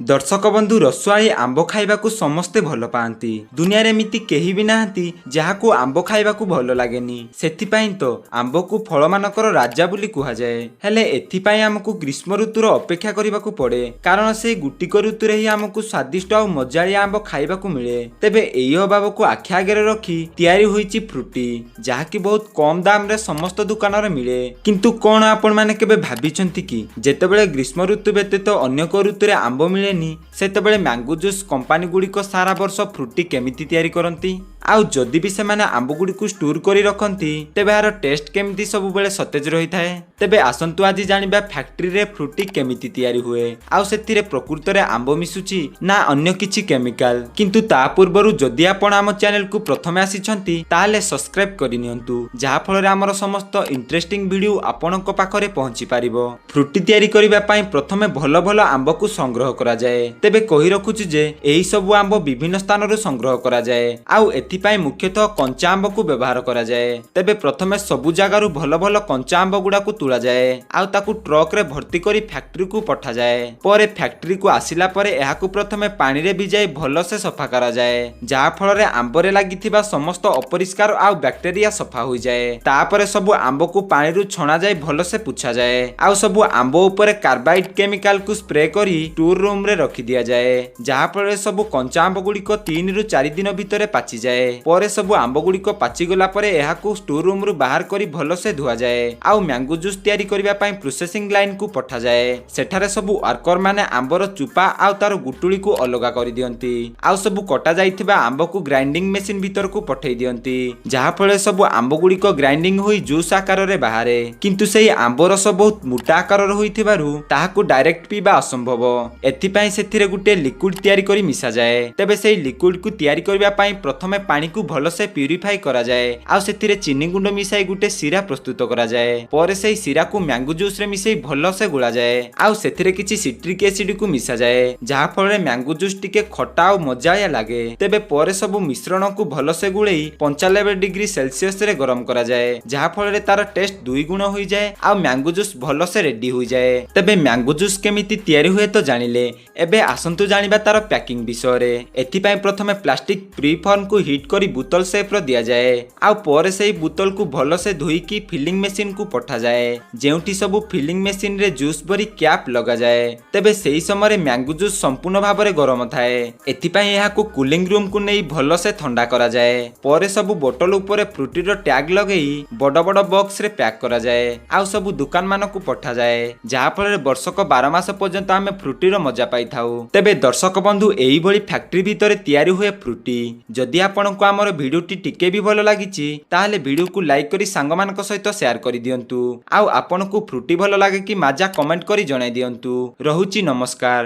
दर्शक बंधु रसुआली आंब खाइबाकू समस्ते भल पाती। दुनिया रे एमिति केही भी नाहांती जहाकू आंब खाइबाकू भल लागेनी। सेथिपाई तो आंब को फल मानकर राजा बोली कुहाଯାए। हेले एथिपाई आमको ग्रीष्म ऋतुर अपेक्षा करिबाकू पड़े, कारण से गुटिक ऋतुरे ही आमको स्वादिष्ट और मजालिया आंब खाइबाकू मिले। तेबे एही अभाव को आखि आगे रखी तैयारी होईची फ्रूटी, जहाकी बहुत कम दाम रे समस्त दुकान रे मिले। किंतु कोन आपण माने केबे भाबिचंती कि जेतेबेले ग्रीष्म ऋतु व्यतीत अन्य को ऋतुरे आंब मिलेनी, सेतेबेले मैंगो जूस कंपनी गुड़िक सारा वर्ष फ्रूटी केमिति तैयारी करंती। आउ जदि भी सेमाने आंब गुड़िक स्टोर करी रखंती, तेबे यार टेस्ट केमिति सब बेले सतेज रही थाए। तेबे आसंतु आज जानिबा फैक्ट्री रे फ्रूटी केमिति तैयारी हुए, आउ सेथिरे प्रकृत रे आंब मिसुची ना अन्य किछि केमिकल। किंतु ता पूर्वरु जदि आपण आम चैनल को प्रथमे आसीछंती ताले सब्सक्राइब करि नियंतु, जहा फल रे हमर समस्त इंटरेस्टिंग वीडियो आपणक पाखरे पहुंची पारिबो। फ्रूटी तैयारी करिबा पई प्रथमे भलो भलो आंब को संग्रह करा जाए। तेबे कहि रखुची जे एही सब आंब विभिन्न स्थान रो संग्रह करा जाए, आउ एथिपाई मुख्यतः कंचा आंब को व्यवहार करा जाए। तेबे प्रथमे सबु जगारु भलो भलो कंचा आंब गुडा को तुला जाए, आउ ताकू ट्रक रे भर्ती करी फैक्ट्री को पठा जाए। परे फैक्ट्री को आसिला परे एहाकू प्रथमे पानी रे भिजाई भलो से सफा करा जाए, जहा फल रे आंब रे लागिथिबा समस्त अपरिष्कार आउ बैक्टेरिया सफा होई जाए। तापरे सबु आंब को पानी रु छणा जाए भलो से पुछा जाए, आउ सबु आंब ऊपर कार्बाइड केमिकल को स्प्रे करी टूर रूम रे रखी दिया जाए, जहा फल सबु कंचा आंब गुड़िक 3 रु 4 दिन भितर पाची जाए। परे सबु आंब गुड़िक पाची गला परे एहाकू स्टोर रूम रु बाहर करी भलो से धुआ जाए, आउ मैंगो जूस तैयारी करिबा पई प्रोसेसिंग लाइन को पठा जाए। सेठारे सबु वर्कर माने आंबर चुपा आउ तार गुटुली को अलगा करि दियंती, आउ सबु कटा जाइथिबा आंब को ग्राइंडिंग मशीन भीतर को पठेई दियंती, जहा फल सबु आंब गुड़िक ग्राइंडिंग होई जूस आकार रे बाहारे। किंतु सेही आंब रस बहुत मोटा आकार रो होइथिबारु ताहाकू डायरेक्ट पीबा असंभव। एथिपाई सेथिरे गुटे लिक्विड तैयारी करी मिसा जाए। तेबे सेही लिक्विड को तैयारी करिबा पई प्रथमे पानी को भलो से प्यूरिफाई करा जाए, आउ सेथिरे चीनी गुंड मिसाई गुटे सिरा प्रस्तुत करा जाए। परे सेही सिरा को मैंगो जूस रे मिसाई भलो से गुळा जाए, आउ सेथिरे किछि सिट्रिक एसिड को मिसा जाए, जहा फल रे मैंगो जूस टिके खट्टा आउ मजाया लागे। तेबे परे सब मिश्रण को भलो से गुळेई 95 डिग्री सेल्सियस रे गरम करा जाए, जहा फल रे तार टेस्ट 2 गुण होई जाए, आउ मैंगो जूस भलो से रेडी होई जाए। तेबे मैंगो जूस केमिति तैयारी हुए तो जानिले, एबे आसंतु जानिबा तार पैकिंग विषय रे। एथिपाई प्रथमे प्लास्टिक प्री फॉर्म को हीट करी बोतल शेप रो दिया जाए, आउ परे सेही बोतल को भलो से धोई की फिलिंग मशीन को पठा जाए, जेउठी सब फिलिंग मशीन रे जूस भरी कैप लगा जाए। तेबे सेही समय रे मैंगो जूस संपूर्ण भाव रे गरम थाए। एथिपाई एहा को कूलिंग रूम को नै भलो से ठंडा करा जाए। परे सब बोतल ऊपर फ्रूटी रो टैग लगेई बड़ बड़ बॉक्स रे पैक करा जाए, आउ सब दुकान मान को पठा जाए, जहा फल वर्षक 12 मास पर्यंत आमे फ्रूटी रो मजा पाई थाउ। तेबे दर्शक बंधु एही भली फैक्ट्री भितरे तैयारी हुए फ्रूटी। जदि आपनको हमर वीडियोटी टिके भी भलो लागिची, ताहले वीडियो को लाइक करी सांग मानक सहित शेयर करि दियंतु, आउ आपनको फ्रूटी भलो लागे कि माजा कमेंट करी जणाई दियंतु। रहुची नमस्कार।